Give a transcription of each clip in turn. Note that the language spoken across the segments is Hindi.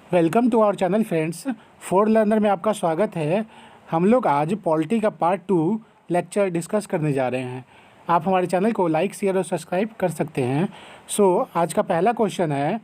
Welcome to our channel friends. For learner में आपका स्वागत है। हम लोग आज पॉलिटी का पार्ट 2 लेक्चर डिस्कस करने जा रहे हैं। आप हमारे चैनल को लाइक शेयर और सब्सक्राइब कर सकते हैं। आज का पहला क्वेश्चन है,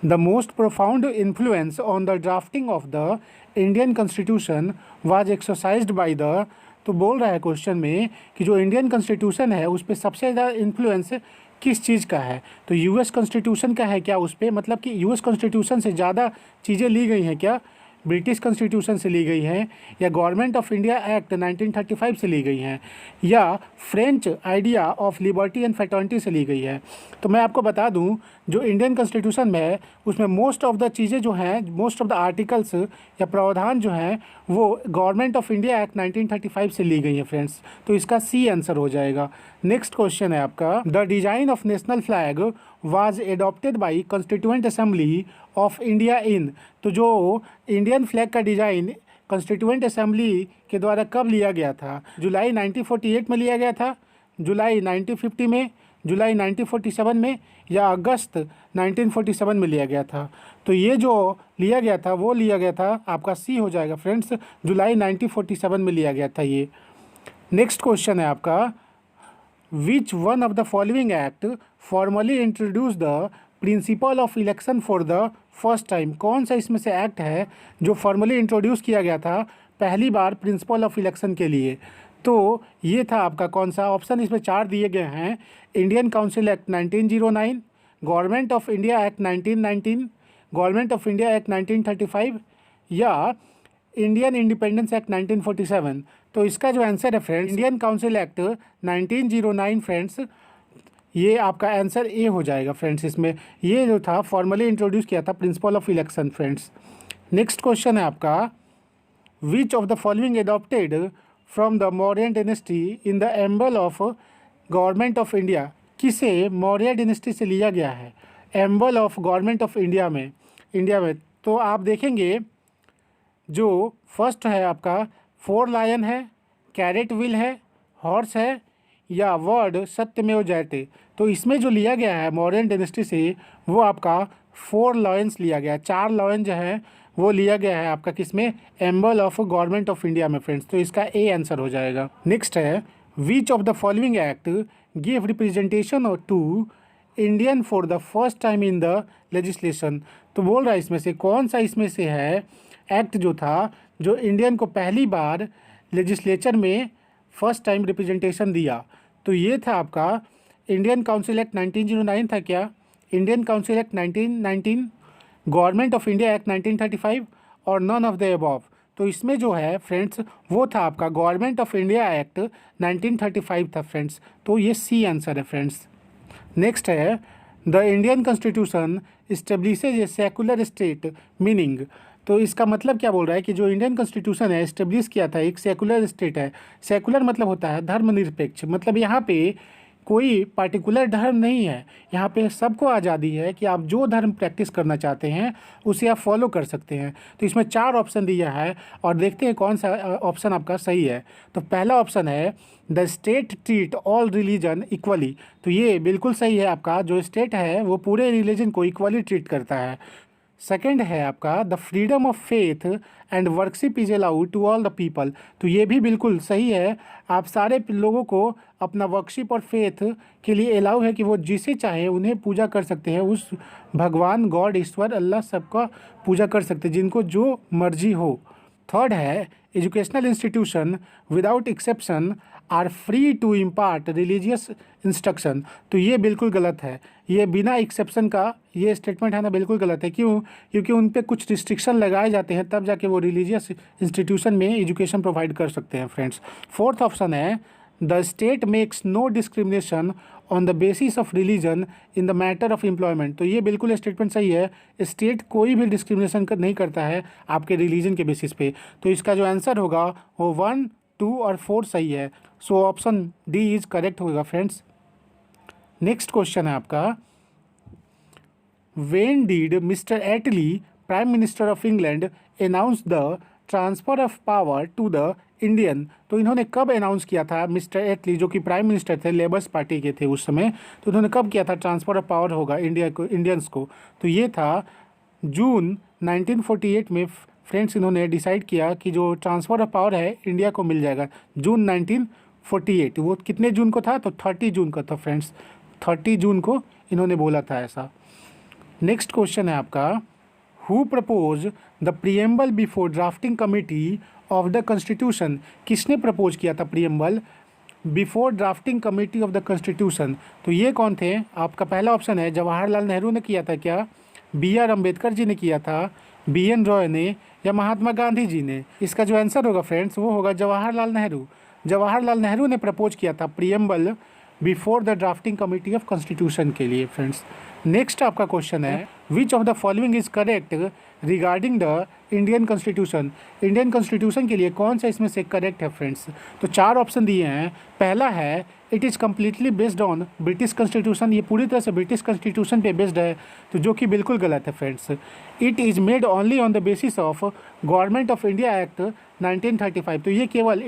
the most profound influence on the drafting of the Indian constitution was exercised by the. तो बोल रहा है क्वेश्चन में कि जो इंडियन कॉन्स्टिट्यूशन है उस पर सबसे ज़्यादा इन्फ्लुएंस किस चीज़ का है। तो यूएस कॉन्स्टिट्यूशन का है क्या उस पर, मतलब कि यूएस कॉन्स्टिट्यूशन से ज़्यादा चीज़ें ली गई हैं क्या, ब्रिटिश कॉन्स्टिट्यूशन से ली गई हैं, या गवर्नमेंट ऑफ इंडिया एक्ट 1935 से ली गई हैं, या French idea of liberty and fraternity से ली गई है। तो मैं आपको बता दूं, जो इंडियन कॉन्स्टिट्यूशन में है उसमें मोस्ट ऑफ द चीज़ें जो हैं, मोस्ट ऑफ द आर्टिकल्स या प्रावधान जो हैं वो गवर्नमेंट ऑफ इंडिया एक्ट 1935 से ली गई हैं फ्रेंड्स। तो इसका सी आंसर हो जाएगा। नेक्स्ट क्वेश्चन है आपका, the design of national flag was adopted by constituent assembly of India in. तो जो इंडियन फ्लैग का डिज़ाइन कॉन्स्टिट्यूएंट असेंबली के द्वारा कब लिया गया था? जुलाई 1948 में लिया गया था, जुलाई 1950 में, जुलाई 1947 में, या अगस्त 1947 में लिया गया था? तो ये जो लिया गया था वो लिया गया था, आपका सी हो जाएगा फ्रेंड्स, जुलाई 1947 में लिया गया था ये। नेक्स्ट क्वेश्चन है आपका, which one of the following act formally introduce the principle of election for the first time. कौन सा इसमें से एक्ट है जो फॉर्मली इंट्रोड्यूस किया गया था पहली बार प्रिंसिपल ऑफ इलेक्शन के लिए? तो ये था आपका कौन सा ऑप्शन, इसमें 4 दिए गए हैं, Indian council act 1909, government of India act 1919, government of India act 1935, या इंडियन इंडिपेंडेंस एक्ट 1947। तो इसका जो आंसर है friends, Indian council act 1909 friends, ये आपका आंसर ए हो जाएगा फ्रेंड्स। इसमें ये जो था फॉर्मली इंट्रोड्यूस किया था principle of election friends. Next question है आपका, विच of the following adopted from the Mauryan dynasty in the एम्बल of government of India. किसे मौर्य डायनेस्टी से लिया गया है एम्बल ऑफ गवर्नमेंट ऑफ इंडिया में? तो आप देखेंगे जो फर्स्ट है आपका 4 लायन है, कैरेट व्हील है, हॉर्स है, या वर्ड सत्यमेव जयते। तो इसमें जो लिया गया है मौर्यन डायनेस्टी से वो आपका 4 लॉयंस लिया गया है, 4 लॉयन जो है वो लिया गया है आपका किसमें, emblem of government of India में फ्रेंड्स। तो इसका ए आंसर हो जाएगा। नेक्स्ट है, which of the following act give representation to Indian for the first time in the legislation. तो बोल रहा है इसमें से कौन सा इसमें से है एक्ट जो था जो इंडियन को पहली बार लेजिस्लेचर में फर्स्ट टाइम रिप्रेजेंटेशन दिया? तो ये था आपका इंडियन काउंसिल एक्ट 1909 था क्या, Indian council act 1919, government of India act 1935, और नन ऑफ द अबव। तो इसमें जो है फ्रेंड्स वो था आपका गवर्नमेंट ऑफ इंडिया एक्ट 1935 था फ्रेंड्स। तो ये सी आंसर है फ्रेंड्स। नेक्स्ट है, the Indian constitution establishes a secular state meaning. तो इसका मतलब क्या बोल रहा है कि जो इंडियन कॉन्स्टिट्यूशन है इस्टेब्लिश किया था एक सेकुलर स्टेट है। सेकुलर मतलब होता है धर्मनिरपेक्ष, मतलब यहाँ पे कोई पार्टिकुलर धर्म नहीं है, यहाँ पे सबको आज़ादी है कि आप जो धर्म प्रैक्टिस करना चाहते हैं उसे आप फॉलो कर सकते हैं। तो इसमें 4 ऑप्शन दिया है और देखते हैं कौन सा ऑप्शन आपका सही है। तो पहला ऑप्शन है, the state treat all religion equally. तो ये बिल्कुल सही है आपका, जो स्टेट है वो पूरे रिलीजन को इक्वली ट्रीट करता है। सेकेंड है आपका, the freedom of faith and worship is allowed to all the people. तो ये भी बिल्कुल सही है, आप सारे लोगों को अपना वर्कशिप और फेथ के लिए अलाउ है कि वो जिसे चाहे उन्हें पूजा कर सकते हैं, उस भगवान गॉड ईश्वर अल्लाह सबका पूजा कर सकते हैं जिनको जो मर्जी हो। थर्ड है, educational institution without exception are free to impart religious instruction. तो ये बिल्कुल गलत है, ये बिना एक्सेप्शन का ये स्टेटमेंट है ना, बिल्कुल गलत है। क्यों? क्योंकि उन पे कुछ रिस्ट्रिक्शन लगाए जाते हैं तब जाके वो रिलीजियस इंस्टीट्यूशन में एजुकेशन प्रोवाइड कर सकते हैं फ्रेंड्स। फोर्थ ऑप्शन है, the state makes no discrimination on the basis of religion in the matter of employment. तो ये बिल्कुल स्टेटमेंट सही है, स्टेट कोई भी डिस्क्रिमिनेशन नहीं करता है आपके रिलीजन के बेसिस पे। तो इसका जो आंसर होगा वो 1, 2 और 4 सही है। So option D is correct होगा फ्रेंड्स। नेक्स्ट क्वेश्चन है आपका, when did mister Attlee prime minister of England announce the transfer of power to the Indian. तो इन्होंने कब अनाउंस किया था, मिस्टर एटली जो कि प्राइम मिनिस्टर थे, लेबर्स पार्टी के थे उस समय, तो उन्होंने कब किया था ट्रांसफ़र ऑफ पावर होगा इंडिया को, इंडियंस को? तो ये था जून 1948 में फ्रेंड्स इन्होंने डिसाइड किया कि जो ट्रांसफ़र ऑफ पावर है इंडिया को मिल जाएगा जून 1948। वो कितने जून को था? तो 30 जून को था फ्रेंड्स, 30 जून को इन्होंने बोला था ऐसा। नेक्स्ट क्वेश्चन है आपका, who propose the preamble before drafting committee of the constitution? किसने प्रपोज किया था preamble before drafting committee of the constitution? तो ये कौन थे? आपका पहला ऑप्शन है जवाहरलाल नेहरू ने किया था क्या, BR अम्बेडकर जी ने किया था, BN रॉय ने, या महात्मा गांधी जी ने? इसका जो आंसर होगा फ्रेंड्स वो होगा जवाहरलाल नेहरू। जवाहरलाल नेहरू ने प्रपोज किया था preamble before the drafting committee of constitution के लिए फ्रेंड्स। नेक्स्ट आपका क्वेश्चन है, which of the following is correct regarding the Indian constitution? Indian constitution के लिए कौन सा इसमें से करेक्ट है फ्रेंड्स? तो 4 ऑप्शन दिए हैं। पहला है it is completely based on British constitution, ये पूरी तरह से ब्रिटिश कॉन्स्टिट्यूशन पे बेस्ड है, तो जो कि बिल्कुल गलत है friends. It is made only on the basis of government of India act 1935, तो ये केवल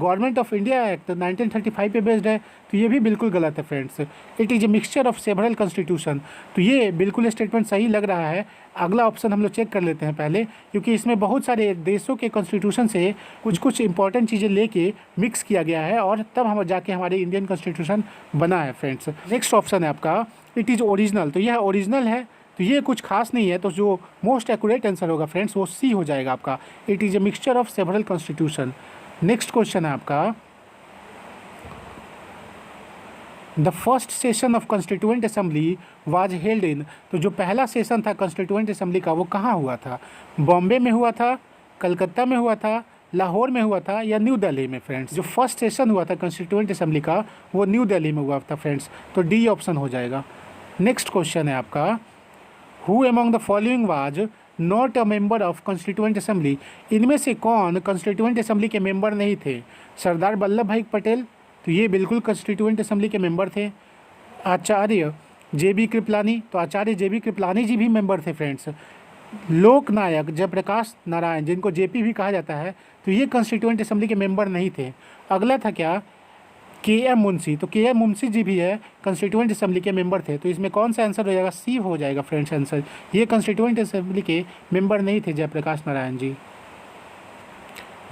गवर्नमेंट ऑफ इंडिया एक्ट 1935 पे बेस्ड है, तो ये भी बिल्कुल गलत है friends. It is a mixture of several constitution, तो ये बिल्कुल स्टेटमेंट सही लग रहा है। अगला ऑप्शन हम लोग चेक कर लेते हैं पहले, क्योंकि इसमें बहुत सारे देशों के कॉन्स्टिट्यूशन से कुछ इंपॉर्टेंट चीज़ें लेके मिक्स किया गया है और तब हम जाके हमारे इंडियन कॉन्स्टिट्यूशन बना है फ्रेंड्स। नेक्स्ट ऑप्शन है आपका इट इज़ ओरिजिनल, तो यह ओरिजिनल है, तो ये कुछ खास नहीं है, तो जो मोस्ट एक्यूरेट आंसर होगा फ्रेंड्स वो सी हो जाएगा आपका, it is a mixture of several constitution. Next question है आपका, the first session of constituent assembly was held in, तो जो पहला सेशन था कॉन्स्टिट्यूएंट असेंबली का वो कहाँ हुआ था? बॉम्बे में हुआ था, कलकत्ता में हुआ था, लाहौर में हुआ था, या न्यू दिल्ली में फ्रेंड्स? जो फर्स्ट सेशन हुआ था कॉन्स्टिट्यूएंट असेंबली का वो न्यू दिल्ली में हुआ था फ्रेंड्स, तो डी ऑप्शन हो जाएगा। नेक्स्ट क्वेश्चन है आपका, who among the following was not a member of constituent assembly? इनमें से कौन कॉन्स्टिट्यूएंट असेंबली के मेंबर नहीं थे? सरदार वल्लभ भाई पटेल, तो ये बिल्कुल कॉन्स्टिट्यूएंट असेंबली के मेंबर थे। आचार्य JB कृपलानी, तो आचार्य JB कृपलानी जी भी मेंबर थे फ्रेंड्स। लोकनायक जयप्रकाश नारायण, जिनको JP भी कहा जाता है, तो ये कॉन्स्टिट्यूएंट असेंबली के मेंबर नहीं थे। अगला था क्या, KM मुंशी, तो KM मुंशी जी भी है कॉन्स्टिट्यूएंट असेंबली के मेंबर थे, तो इसमें कौन सा आंसर हो जाएगा? सी हो जाएगा फ्रेंड्स आंसर। ये कॉन्स्टिट्यूएंट असेंबली के मेंबर नहीं थे जयप्रकाश नारायण जी।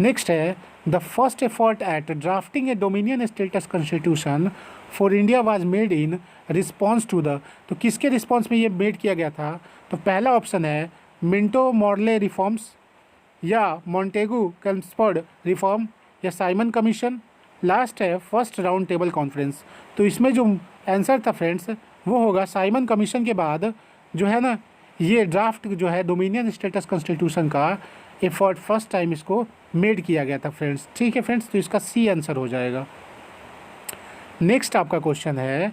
नेक्स्ट है, the first effort at drafting a dominion status constitution for India was made in response to the, तो किसके रिस्पॉन्स में ये मेड किया गया था? तो पहला ऑप्शन है मिंटो मॉर्ले रिफॉर्म्स, या मॉन्टेगू कैल्मस्फोर्ड रिफॉर्म, या साइमन कमीशन, लास्ट है फर्स्ट राउंड टेबल कॉन्फ्रेंस। तो इसमें जो आंसर था फ्रेंड्स वो होगा साइमन कमीशन के बाद जो है ना ये ड्राफ्ट जो है डोमिनियन स्टेटस कॉन्स्टिट्यूशन का एफर्ट फर्स्ट टाइम इसको मेड किया गया था फ्रेंड्स। ठीक है फ्रेंड्स, तो इसका सी आंसर हो जाएगा। नेक्स्ट आपका क्वेश्चन है,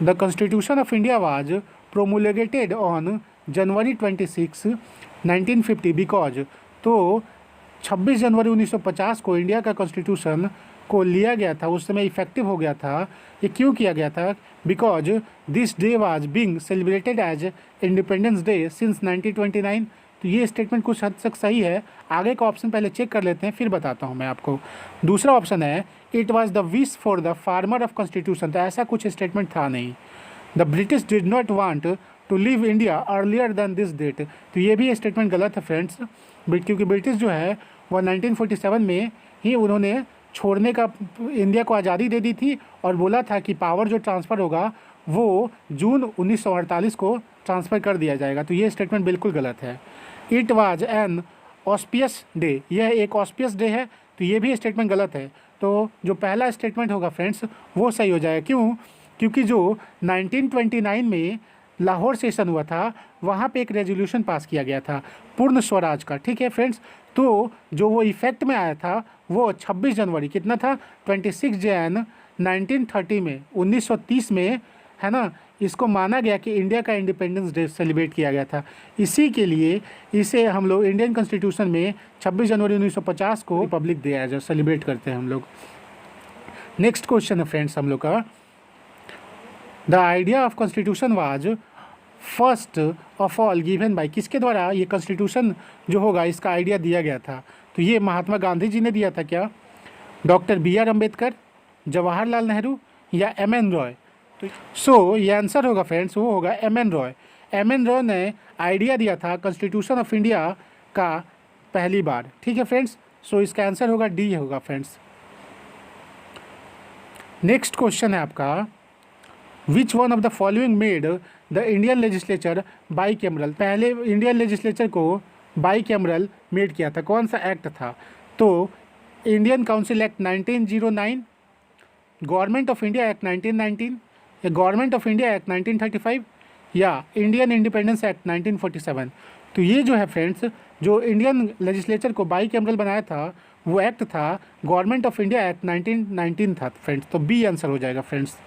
the constitution of India was promulgated on January 26, 1950 because, तो 26 जनवरी 1950 को इंडिया का कॉन्स्टिट्यूशन को लिया गया था, उस समय इफेक्टिव हो गया था। ये क्यों किया गया था? Because this day was being celebrated as independence day since 1929, तो ये स्टेटमेंट कुछ हद तक सही है। आगे का ऑप्शन पहले चेक कर लेते हैं फिर बताता हूँ मैं आपको। दूसरा ऑप्शन है it was the wish for the farmer of constitution, तो ऐसा कुछ स्टेटमेंट था नहीं। The British did not want to leave India earlier than this date, तो ये भी स्टेटमेंट गलत है फ्रेंड्स, क्योंकि ब्रिटिश जो है वह 1947 में ही उन्होंने छोड़ने का इंडिया को आज़ादी दे दी थी और बोला था कि पावर जो ट्रांसफ़र होगा वो जून 1948 को ट्रांसफ़र कर दिया जाएगा, तो ये स्टेटमेंट बिल्कुल गलत है। It was an auspicious day, यह एक ऑस्पियस डे है, तो ये भी स्टेटमेंट गलत है। तो जो पहला स्टेटमेंट होगा फ्रेंड्स वो सही हो जाएगा। क्यों? क्योंकि जो 1929 में लाहौर सेशन हुआ था वहाँ पे एक रेजोल्यूशन पास किया गया था पूर्ण स्वराज का। ठीक है फ्रेंड्स, तो जो वो इफेक्ट में आया था वो 26 जनवरी कितना था 26 जैन 1930 में 1930 में है ना, इसको माना गया कि इंडिया का इंडिपेंडेंस डे सेलिब्रेट किया गया था। इसी के लिए इसे हम लोग इंडियन कॉन्स्टिट्यूशन में 26 जनवरी 1950 को रिपब्लिक डे एज सेलिब्रेट करते हैं हम लोग। नेक्स्ट क्वेश्चन है फ्रेंड्स हम लोग का, the idea of constitution was first of all given by, किसके द्वारा ये कॉन्स्टिट्यूशन जो होगा इसका आइडिया दिया गया था? तो ये महात्मा गांधी जी ने दिया था क्या, डॉक्टर BR अम्बेडकर, जवाहरलाल नेहरू, या MN रॉय? तो ये आंसर होगा फ्रेंड्स वो होगा MN रॉय। एम.एन. रॉय ने आइडिया दिया था कॉन्स्टिट्यूशन ऑफ इंडिया का पहली बार। ठीक है फ्रेंड्स, सो इसका आंसर होगा डी होगा फ्रेंड्स। नेक्स्ट क्वेश्चन है आपका, which one of the following made the Indian legislature by cameral. पहले इंडियन लेजिस्लेचर को बाई कैमरल मेड किया था, कौन सा एक्ट था? तो Indian council act 1909, government of India act 1919, या गवर्नमेंट ऑफ इंडिया एक्ट 1935, या इंडियन इंडिपेंडेंस एक्ट 1947। तो ये जो है फ्रेंड्स, जो इंडियन लेजिस्लेचर को बाई कैमरल बनाया था वो एक्ट था गवर्नमेंट ऑफ इंडिया एक्ट 1919 था फ्रेंड्स, तो बी आंसर हो जाएगा फ्रेंड्स।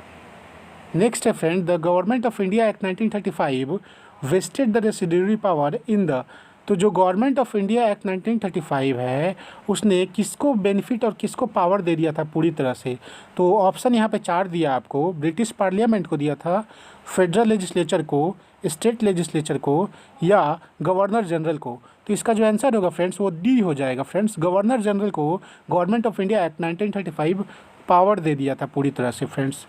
नेक्स्ट है friend, the government of India act 1935 vested the residuary power in the. तो जो गवर्नमेंट ऑफ इंडिया एक्ट 1935 है उसने किसको बेनिफिट और किसको पावर दे दिया था पूरी तरह से? तो ऑप्शन यहाँ पे 4 दिया आपको, ब्रिटिश पार्लियामेंट को दिया था, फेडरल लेजिस्लेचर को, स्टेट लेजिस्लेचर को, या गवर्नर जनरल को। तो इसका जो आंसर होगा फ्रेंड्स वो डी हो जाएगा फ्रेंड्स। गवर्नर जनरल को government of India act 1935 power दे दिया था पूरी तरह से फ्रेंड्स।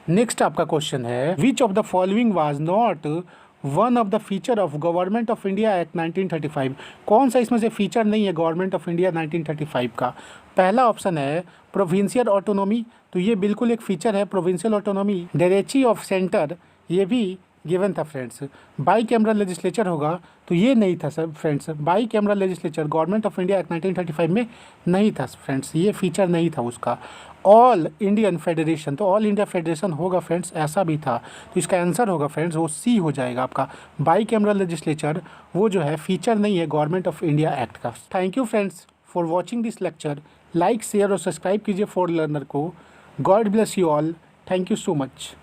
नेक्स्ट आपका क्वेश्चन है, which of the following was not one of the feature of government of India act 1935। कौन सा इसमें से फीचर नहीं है गवर्नमेंट ऑफ इंडिया 1935 का? पहला ऑप्शन है प्रोविंशियल ऑटोनॉमी, तो ये बिल्कुल एक फीचर है प्रोविंशियल ऑटोनॉमी। डेरेची ऑफ सेंटर, ये भी गिवन था फ्रेंड्स। बाई कैमरल लेजिस्लेचर होगा तो ये नहीं था sir friends, by cameral legislature government of India act 1935 में नहीं था फ्रेंड्स, ये फीचर नहीं था उसका। ऑल इंडियन फेडरेशन, तो ऑल इंडिया फेडरेशन होगा फ्रेंड्स, ऐसा भी था। तो इसका आंसर होगा फ्रेंड्स वो सी हो जाएगा आपका। बाई कैमरल लेजिस्लेचर वो जो है फीचर नहीं है गवर्नमेंट ऑफ इंडिया एक्ट का। Thank you friends for watching this lecture. Like share और सब्सक्राइब कीजिए फॉर लर्नर को। God bless you all. Thank you so much.